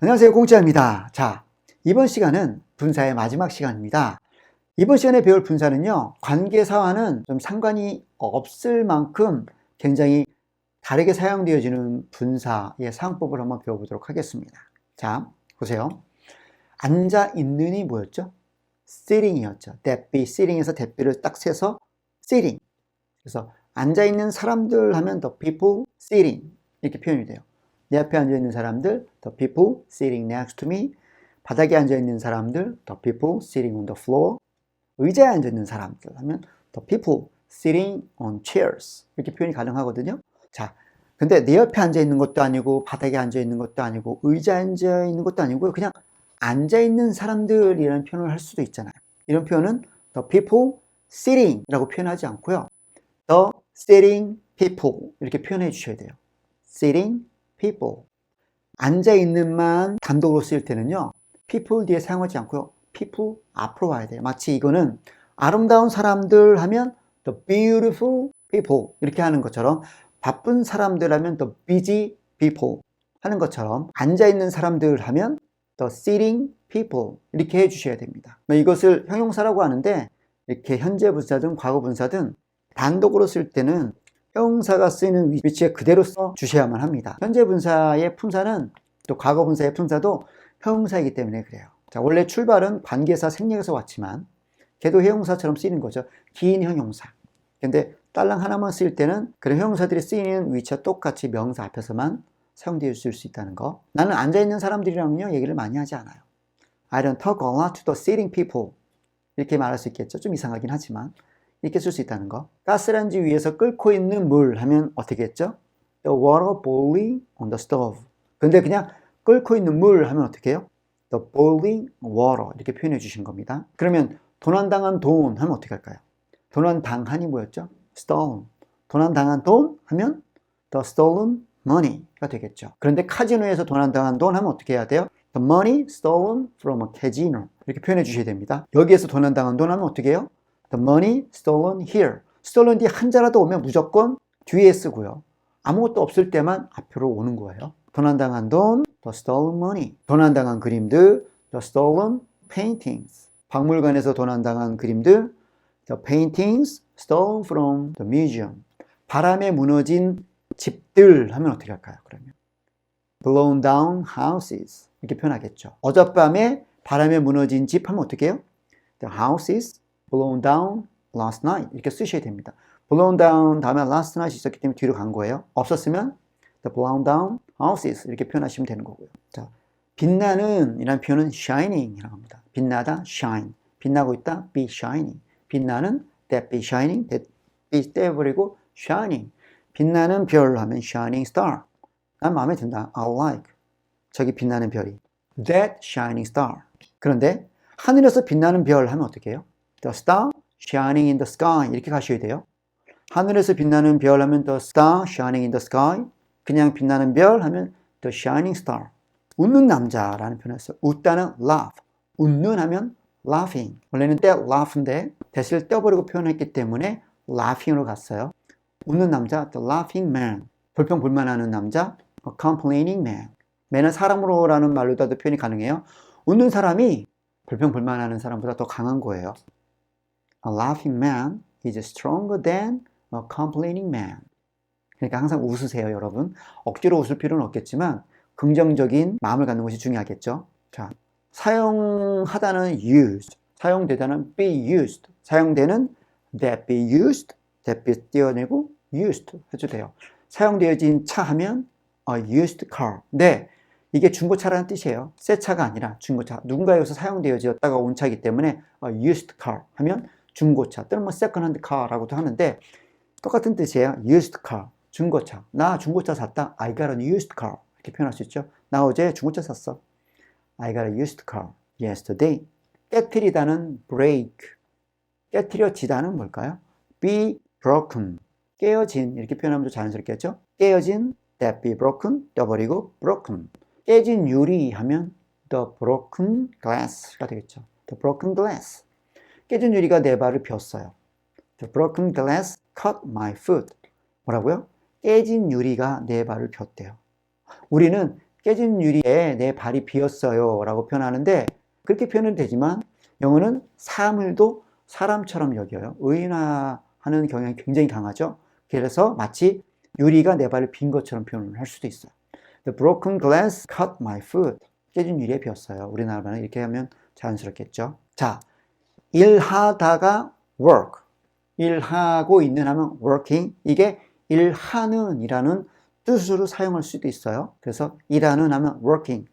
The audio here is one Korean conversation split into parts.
안녕하세요, 공짜입니다. 자, 이번 시간은 분사의 마지막 시간입니다. 이번 시간에 배울 분사는요, 관계사와는 좀 상관이 없을 만큼 굉장히 다르게 사용되어지는 분사의 사용법을 한번 배워보도록 하겠습니다. 자, 보세요. 앉아 있는이 뭐였죠? sitting이었죠. that be sitting에서 that be를 딱 세서 sitting. 그래서 앉아 있는 사람들 하면 the people sitting 이렇게 표현이 돼요. 내 앞에 앉아있는 사람들, the people sitting next to me. 바닥에 앉아있는 사람들, the people sitting on the floor. 의자에 앉아있는 사람들 하면 the people sitting on chairs. 이렇게 표현이 가능하거든요. 자, 근데 내 옆에 앉아있는 것도 아니고, 바닥에 앉아있는 것도 아니고, 의자에 앉아있는 것도 아니고, 그냥 앉아있는 사람들이라는 표현을 할 수도 있잖아요. 이런 표현은 the people sitting 라고 표현하지 않고요. the sitting people 이렇게 표현해 주셔야 돼요. sitting people. 앉아있는만 단독으로 쓸 때는요, people 뒤에 사용하지 않고요, people 앞으로 와야 돼요. 마치 이거는 아름다운 사람들 하면 the beautiful people 이렇게 하는 것처럼, 바쁜 사람들 하면 the busy people 하는 것처럼, 앉아있는 사람들 하면 the sitting people 이렇게 해주셔야 됩니다. 이것을 형용사라고 하는데, 이렇게 현재 분사든 과거 분사든 단독으로 쓸 때는 형용사가 쓰이는 위치에 그대로 써 주셔야만 합니다. 현재 분사의 품사는, 또 과거 분사의 품사도 형용사이기 때문에 그래요. 자, 원래 출발은 관계사 생략에서 왔지만 걔도 형용사처럼 쓰이는 거죠. 긴 형용사. 근데 딸랑 하나만 쓰일 때는 그런 형용사들이 쓰이는 위치와 똑같이 명사 앞에서만 사용되어 있을 수 있다는 거. 나는 앉아있는 사람들이랑요 얘기를 많이 하지 않아요. I don't talk a lot to the sitting people 이렇게 말할 수 있겠죠. 좀 이상하긴 하지만 이렇게 쓸 수 있다는 거. 가스레인지 위에서 끓고 있는 물 하면 어떻게 했죠? The water boiling on the stove. 근데 그냥 끓고 있는 물 하면 어떻게 해요? The boiling water 이렇게 표현해 주신 겁니다. 그러면 도난당한 돈 하면 어떻게 할까요? 도난당한이 뭐였죠? stolen. 도난당한 돈 하면 the stolen money가 되겠죠. 그런데 카지노에서 도난당한 돈 하면 어떻게 해야 돼요? The money stolen from a casino 이렇게 표현해 주셔야 됩니다. 여기에서 도난당한 돈 하면 어떻게 해요? The money stolen here. stolen 뒤에 한자라도 오면 무조건 뒤에 쓰고요. 아무것도 없을 때만 앞으로 오는 거예요. 도난당한 돈, the stolen money. 도난당한 그림들, the stolen paintings. 박물관에서 도난당한 그림들, the paintings stolen from the museum. 바람에 무너진 집들 하면 어떻게 할까요? 그러면 blown down houses 이렇게 표현하겠죠. 어젯밤에 바람에 무너진 집 하면 어떻게 해요? The houses blown down last night 이렇게 쓰셔야 됩니다. blown down 다음에 last night 있었기 때문에 뒤로 간 거예요. 없었으면 the blown down houses 이렇게 표현하시면 되는 거고요. 자, 빛나는 이라는 표현은 shining 이라고 합니다. 빛나다, shine. 빛나고 있다, be shining. 빛나는, that be shining, that be 떼버리고 shining. 빛나는 별 하면 shining star. 난 마음에 든다, I like. 저기 빛나는 별이. that shining star. 그런데 하늘에서 빛나는 별 하면 어떻게 해요? The star shining in the sky 이렇게 가셔야 돼요. 하늘에서 빛나는 별 하면 the star shining in the sky. 그냥 빛나는 별 하면 the shining star. 웃는 남자라는 표현을 써요. 웃다는 laugh. 웃는 하면 laughing. 원래는 that laugh인데 대시를 떼어버리고 표현했기 때문에 laughing으로 갔어요. 웃는 남자, the laughing man. 불평불만하는 남자, a complaining man. man은 사람으로라는 말로도 표현이 가능해요. 웃는 사람이 불평불만하는 사람보다 더 강한 거예요. A laughing man is stronger than a complaining man. 그러니까 항상 웃으세요, 여러분. 억지로 웃을 필요는 없겠지만 긍정적인 마음을 갖는 것이 중요하겠죠. 자, 사용하다는 used, 사용되다는 be used, 사용되는 that be used, that be 띄어내고 used 해도 돼요. 사용되어진 차 하면 a used car. 네, 이게 중고차라는 뜻이에요. 새 차가 아니라 중고차. 누군가에서 사용되어졌다가 온 차이기 때문에 a used car 하면 중고차, 또는 뭐 second hand car라고도 하는데 똑같은 뜻이에요. used car, 중고차. 나 중고차 샀다. I got a used car. 이렇게 표현할 수 있죠. 나 어제 중고차 샀어. I got a used car yesterday. 깨트리다는 break. 깨트려지다는 뭘까요? be broken. 깨어진. 이렇게 표현하면 좀 자연스럽겠죠? 깨어진, that be broken, 떼어버리고 broken. 깨진 유리 하면 the broken glass가 되겠죠. the broken glass. 깨진 유리가 내 발을 폈어요. The broken glass cut my foot. 뭐라고요? 깨진 유리가 내 발을 폈대요. 우리는 깨진 유리에 내 발이 비었어요 라고 표현하는데, 그렇게 표현은 되지만 영어는 사물도 사람처럼 여겨요. 의인화하는 경향이 굉장히 강하죠. 그래서 마치 유리가 내 발을 빈 것처럼 표현을 할 수도 있어요. The broken glass cut my foot. 깨진 유리에 비었어요. 우리나라는 이렇게 하면 자연스럽겠죠. 자, 일하다가 work. 일하고 있는 하면 working. 이게 일하는 이라는 뜻으로 사용할 수도 있어요. 그래서 일하는 하면 working.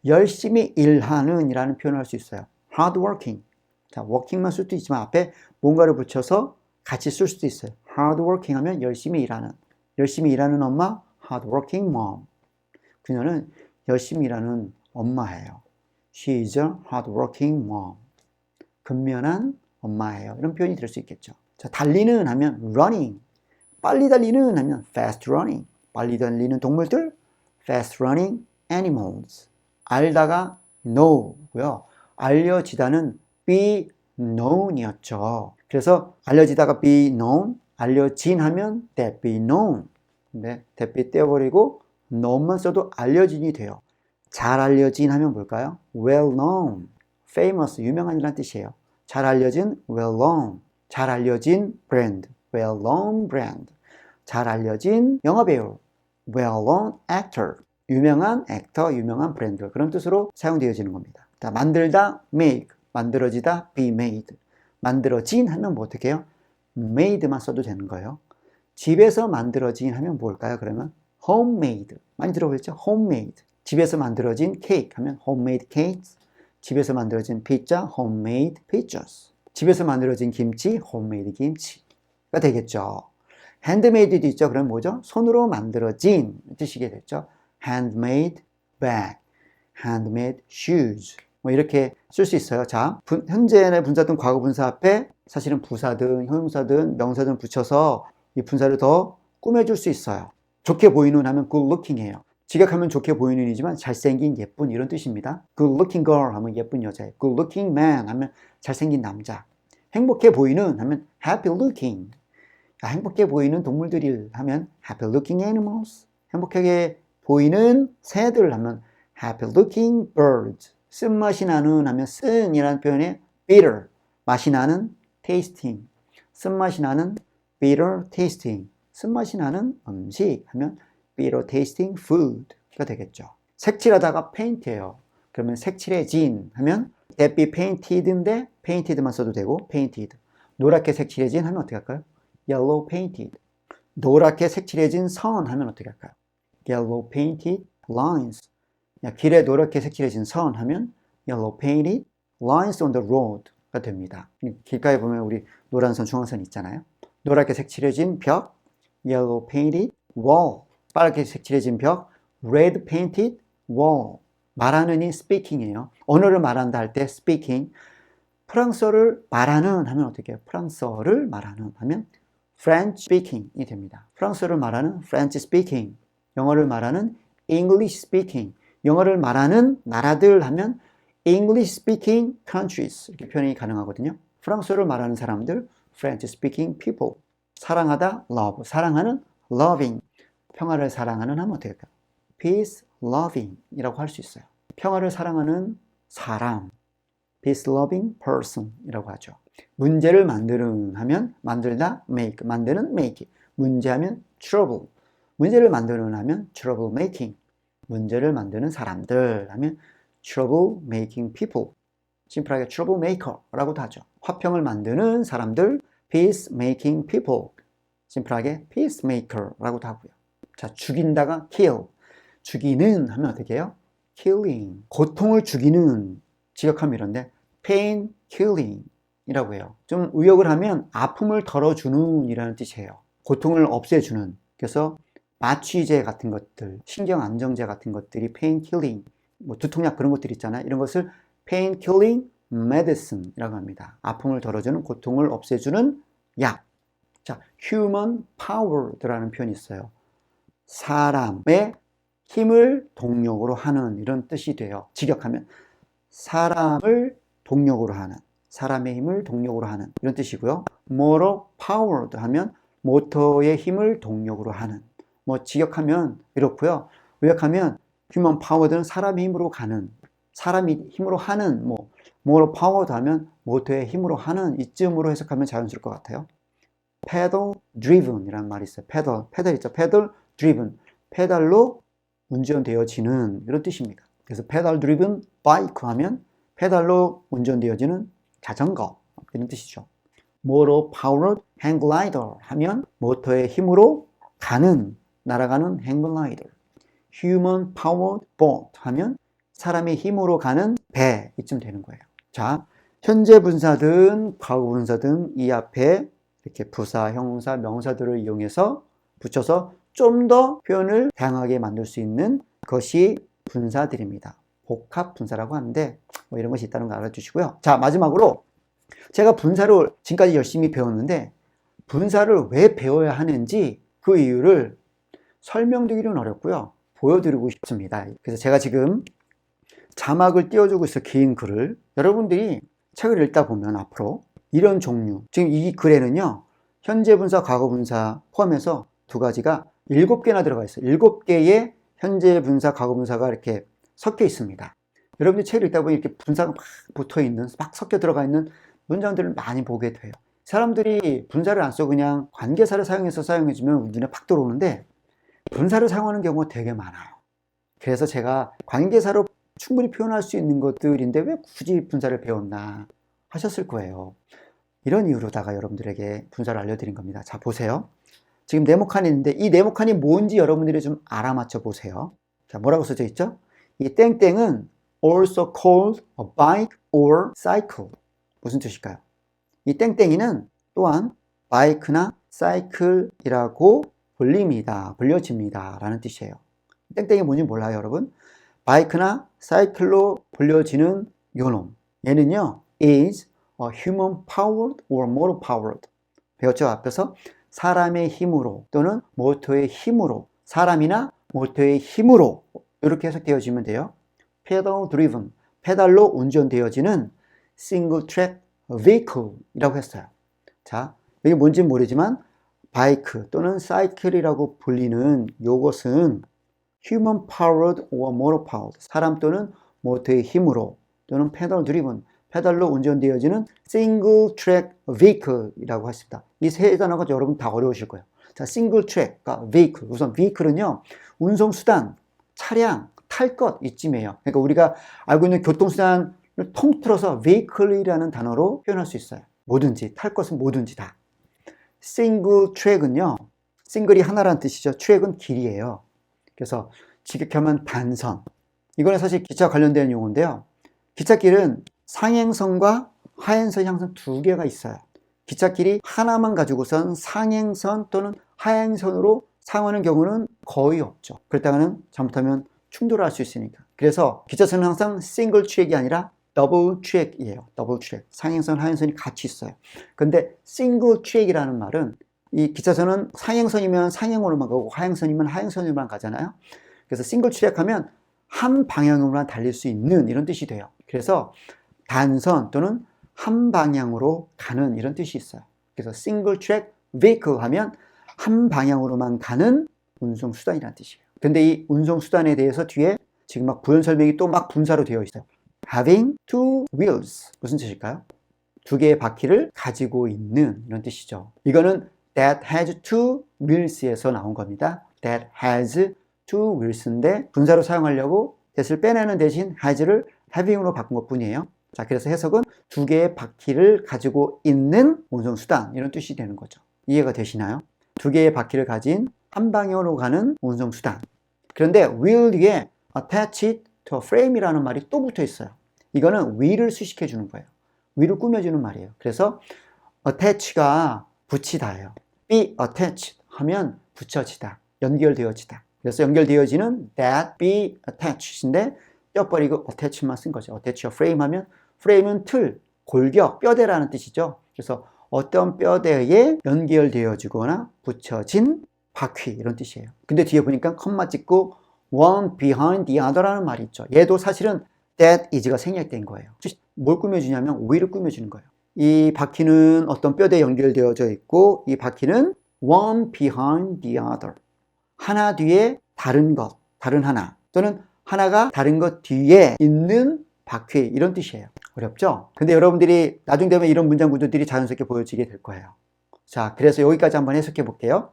열심히 일하는 이라는 표현을 할 수 있어요. hard working. 자, working만 쓸 수도 있지만 앞에 뭔가를 붙여서 같이 쓸 수도 있어요. hard working 하면 열심히 일하는. 열심히 일하는 엄마, hard working mom. 그녀는 열심히 일하는 엄마예요. She is a hard working mom. 근면한 엄마예요. 이런 표현이 될 수 있겠죠. 자, 달리는 하면 running. 빨리 달리는 하면 fast running. 빨리 달리는 동물들, fast running animals. 알다가 know고요. 알려지다는 be known이었죠. 그래서 알려지다가 be known, 알려진 하면 that be known. 근데 that be 떼어버리고 known만 써도 알려진이 돼요. 잘 알려진 하면 뭘까요? well known, famous, 유명한이라는 뜻이에요. 잘 알려진 well known, 잘 알려진 브랜드, well known brand. 잘 알려진 영화배우, well known actor. 유명한 액터, 유명한 브랜드, 그런 뜻으로 사용되어지는 겁니다. 자, 만들다 make, 만들어지다 be made. 만들어진 하면 뭐 어떻게 해요? made만 써도 되는 거예요. 집에서 만들어진 하면 뭘까요? 그러면 homemade. 많이 들어보셨죠? homemade. 집에서 만들어진 케이크 하면 homemade cakes. 집에서 만들어진 피자, homemade pizzas. 집에서 만들어진 김치, homemade 김치가 되겠죠. handmade도 있죠. 그럼 뭐죠? 손으로 만들어진 뜻이게 됐죠. handmade bag, handmade shoes. 뭐 이렇게 쓸 수 있어요. 자, 현재의 분사든 과거 분사 앞에 사실은 부사든 형용사든 명사든 붙여서 이 분사를 더 꾸며줄 수 있어요. 좋게 보이는 하면 good looking이에요. 직역하면 좋게 보이는이지만 잘생긴, 예쁜 이런 뜻입니다. good looking girl 하면 예쁜 여자예요. good looking man 하면 잘생긴 남자. 행복해 보이는 하면 happy looking. 행복해 보이는 동물들이 하면 happy looking animals. 행복하게 보이는 새들 하면 happy looking birds. 쓴맛이 나는 하면 쓴이라는 표현에 bitter, 맛이 나는 tasting. 쓴맛이 나는 bitter tasting. 쓴맛이 나는 음식 하면 bitter tasting food가 되겠죠. 색칠하다가 paint예요. 그러면 색칠해진 하면 that be painted인데 painted만 써도 되고 painted. 노랗게 색칠해진 하면 어떻게 할까요? yellow painted. 노랗게 색칠해진 선 하면 어떻게 할까요? yellow painted lines. 길에 노랗게 색칠해진 선 하면 yellow painted lines on the road가 됩니다. 길가에 보면 우리 노란 선, 중앙선 있잖아요. 노랗게 색칠해진 벽, yellow painted wall. 빨갛게 색칠해진 벽, red painted wall. 말하는이 speaking이에요. 언어를 말한다 할 때 speaking. 프랑스어를 말하는 하면 어떻게 해요? 프랑스어를 말하는 하면 French speaking이 됩니다. 프랑스어를 말하는 French speaking. 영어를 말하는 English speaking. 영어를 말하는 나라들 하면 English speaking countries. 이렇게 표현이 가능하거든요. 프랑스어를 말하는 사람들 French speaking people. 사랑하다 love. 사랑하는 loving. 평화를 사랑하는 하면 어떻게 할까요? peace loving 이라고 할 수 있어요. 평화를 사랑하는 사람, peace loving person 이라고 하죠. 문제를 만드는 하면 만들다 make, 만드는 make. 문제하면 trouble. 문제를 만드는 하면 trouble making. 문제를 만드는 사람들 하면 trouble making people. 심플하게 trouble maker라고도 하죠. 화평을 만드는 사람들 peace making people. 심플하게 peacemaker라고도 하고요. 자, 죽인다가 kill. 죽이는 하면 어떻게 해요? killing. 고통을 죽이는 직역하면 이런데 pain killing 이라고 해요. 좀 의역을 하면 아픔을 덜어주는 이라는 뜻이에요. 고통을 없애주는. 그래서 마취제 같은 것들, 신경 안정제 같은 것들이 pain killing, 뭐 두통약 그런 것들 있잖아요. 이런 것을 pain killing medicine 이라고 합니다. 아픔을 덜어주는, 고통을 없애주는 약. 자, human power라는 표현이 있어요. 사람의 힘을 동력으로 하는 이런 뜻이 돼요. 직역하면 사람을 동력으로 하는, 사람의 힘을 동력으로 하는 이런 뜻이고요. motor powered 하면 모터의 힘을 동력으로 하는. 뭐 직역하면 이렇고요. 의역하면 human powered는 사람의 힘으로 가는, 사람이 힘으로 하는, motor powered 하면 모터의 힘으로 하는, 이쯤으로 해석하면 자연스러울 것 같아요. pedal driven 이라는 말이 있어요. 페달 있죠. pedal driven, 페달로 운전되어지는 이런 뜻입니다. 그래서 pedal driven bike 하면 페달로 운전되어지는 자전거 이런 뜻이죠. motor powered hang glider 하면 모터의 힘으로 가는, 날아가는 hang glider. human powered boat 하면 사람의 힘으로 가는 배, 이쯤 되는 거예요. 자, 현재 분사든 과거 분사든 이 앞에 이렇게 부사, 형사, 명사들을 이용해서 붙여서 좀 더 표현을 다양하게 만들 수 있는 것이 분사들입니다. 복합 분사라고 하는데 이런 것이 있다는 거 알아주시고요. 자, 마지막으로 제가 분사를 지금까지 열심히 배웠는데 분사를 왜 배워야 하는지 그 이유를 설명드리기는 어렵고요. 보여드리고 싶습니다. 그래서 제가 지금 자막을 띄워주고 있어, 긴 글을. 여러분들이 책을 읽다 보면 앞으로 이런 종류, 지금 이 글에는요, 현재 분사, 과거 분사 포함해서 두 가지가 7개나 들어가 있어요. 7개의 현재 분사, 과거 분사가 이렇게 섞여 있습니다. 여러분들이 책을 읽다 보면 이렇게 분사가 막 붙어 있는, 막 섞여 들어가 있는 문장들을 많이 보게 돼요. 사람들이 분사를 안 쓰고 그냥 관계사를 사용해서 사용해주면 눈에 팍 들어오는데 분사를 사용하는 경우가 되게 많아요. 그래서 제가 관계사로 충분히 표현할 수 있는 것들인데 왜 굳이 분사를 배웠나 하셨을 거예요. 이런 이유로다가 여러분들에게 분사를 알려드린 겁니다. 자, 보세요. 지금 네모칸이 있는데 이 네모칸이 뭔지 여러분들이 좀 알아맞혀 보세요. 자, 뭐라고 써져 있죠? 이 땡땡은 also called a bike or cycle. 무슨 뜻일까요? 이 땡땡이는 또한 바이크나 사이클이라고 불려집니다 라는 뜻이에요. 땡땡이 뭔지 몰라요, 여러분? 바이크나 사이클로 불려지는 요놈, 얘는요 is a human powered or motor powered. 배웠죠? 앞에서 사람의 힘으로 또는 모터의 힘으로, 사람이나 모터의 힘으로 이렇게 해석되어지면 돼요. pedal driven, 페달로 운전되어지는 single track vehicle 이라고 했어요. 자, 이게 뭔지는 모르지만 바이크 또는 사이클이라고 불리는 요것은 human powered or motor powered, 사람 또는 모터의 힘으로 또는 pedal driven, 페달로 운전되어지는 single track vehicle 이라고 했습니다. 이 세 단어가 여러분 다 어려우실 거예요. 자, single track, vehicle. 우선 vehicle은요, 운송수단, 차량, 탈 것 이쯤이에요. 그러니까 우리가 알고 있는 교통수단을 통틀어서 vehicle이라는 단어로 표현할 수 있어요. 뭐든지, 탈 것은 뭐든지 다. single track은요, single이 하나라는 뜻이죠. track은 길이에요. 그래서 직역하면 단선. 이거는 사실 기차 관련된 용어인데요. 기찻길은 상행선과 하행선이 항상 두 개가 있어요. 기찻길이 하나만 가지고선 상행선 또는 하행선으로 사용하는 경우는 거의 없죠. 그렇다가는 잘못하면 충돌할 수 있으니까. 그래서 기차선은 항상 싱글 트랙이 아니라 더블 트랙이에요. 더블 트랙. 상행선, 하행선이 같이 있어요. 근데 싱글 트랙이라는 말은 이 기차선은 상행선이면 상행으로만 가고 하행선이면 하행선으로만 가잖아요. 그래서 싱글 트랙 하면 한 방향으로만 달릴 수 있는 이런 뜻이 돼요. 그래서 단선 또는 한 방향으로 가는 이런 뜻이 있어요. 그래서 싱글 트랙 vehicle 하면 한 방향으로만 가는 운송수단이라는 뜻이에요. 근데 이 운송수단에 대해서 뒤에 지금 막 부연 설명이 또 막 분사로 되어 있어요. having two wheels. 무슨 뜻일까요? 두 개의 바퀴를 가지고 있는 이런 뜻이죠. 이거는 that has two wheels에서 나온 겁니다. that has two wheels인데 분사로 사용하려고 that을 빼내는 대신 has를 having으로 바꾼 것 뿐이에요. 자, 그래서 해석은 두 개의 바퀴를 가지고 있는 운송수단 이런 뜻이 되는 거죠. 이해가 되시나요? 두 개의 바퀴를 가진 한 방향으로 가는 운송수단. 그런데 wheel 뒤에 attach to a frame이라는 말이 또 붙어 있어요. 이거는 wheel을 수식해 주는 거예요. wheel을 꾸며주는 말이에요. 그래서 attach가 붙이다예요. be attached 하면 붙여지다, 연결되어지다. 그래서 연결되어지는 that be attached인데 떼어버리고 attach만 쓴 거죠. attach a frame 하면 frame은 틀, 골격, 뼈대라는 뜻이죠. 그래서 어떤 뼈대에 연결되어지거나 붙여진 바퀴 이런 뜻이에요. 근데 뒤에 보니까 컴마 찍고 one behind the other라는 말이 있죠. 얘도 사실은 that is가 생략된 거예요. 뭘 꾸며주냐면 wheel을 꾸며주는 거예요. 이 바퀴는 어떤 뼈대에 연결되어져 있고 이 바퀴는 one behind the other, 하나 뒤에 다른 것, 다른 하나 또는 하나가 다른 것 뒤에 있는 바퀴, 이런 뜻이에요. 어렵죠? 근데 여러분들이 나중 되면 이런 문장 구조들이 자연스럽게 보여지게 될 거예요. 자, 그래서 여기까지 한번 해석해 볼게요.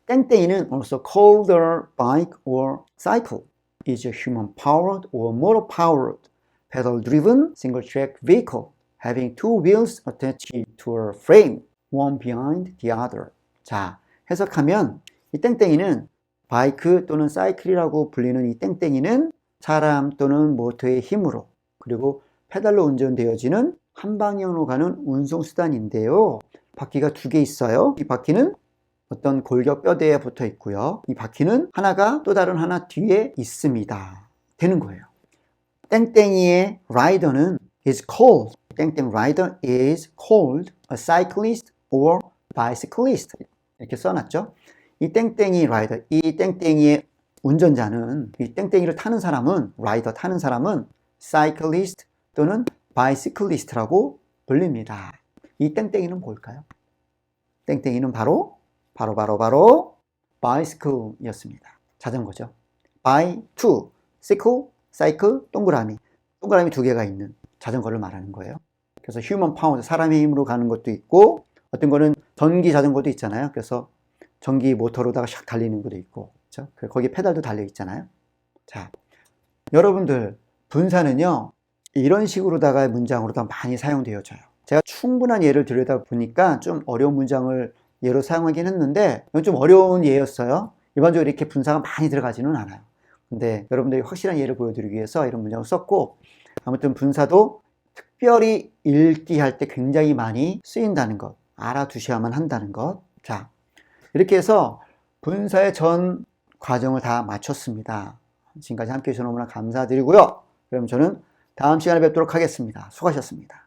땡땡이는 also called a bike or cycle. is a human-powered or motor-powered, pedal-driven, single-track vehicle having two wheels attached to a frame, one behind the other. 자, 해석하면 이 땡땡이는 바이크 또는 사이클이라고 불리는 이 땡땡이는 사람 또는 모터의 힘으로 그리고 페달로 운전되어지는 한 방향으로 가는 운송수단인데요. 바퀴가 두 개 있어요. 이 바퀴는 어떤 골격 뼈대에 붙어 있고요. 이 바퀴는 하나가 또 다른 하나 뒤에 있습니다. 되는 거예요. 땡땡이의 라이더는 is called, 땡땡 라이더 is called a cyclist or bicyclist. 이렇게 써놨죠. 이 땡땡이 라이더, 이 땡땡이의 운전자는, 이 땡땡이를 타는 사람은, 라이더 타는 사람은 cyclist 또는 bicyclist라고 불립니다. 이 땡땡이는 뭘까요? 땡땡이는 바로 bicycle이었습니다. 자전거죠. by, to, cycle, cycle, 동그라미 두 개가 있는 자전거를 말하는 거예요. 그래서 human power, 사람의 힘으로 가는 것도 있고, 어떤 거는 전기 자전거도 있잖아요. 그래서 전기 모터로다가 샥 달리는 것도 있고, 그렇죠? 거기에 페달도 달려 있잖아요. 자, 여러분들 분사는요 이런 식으로다가 문장으로다 많이 사용되어져요. 제가 충분한 예를 들여다 보니까 좀 어려운 문장을 예로 사용하긴 했는데 이건 좀 어려운 예였어요. 일반적으로 이렇게 분사가 많이 들어가지는 않아요. 근데 여러분들이 확실한 예를 보여드리기 위해서 이런 문장을 썼고, 아무튼 분사도 특별히 읽기 할 때 굉장히 많이 쓰인다는 것 알아두셔야만 한다는 것. 자, 이렇게 해서 분사의 전 과정을 다 마쳤습니다. 지금까지 함께 해주셔서 너무나 감사드리고요. 그럼 저는 다음 시간에 뵙도록 하겠습니다. 수고하셨습니다.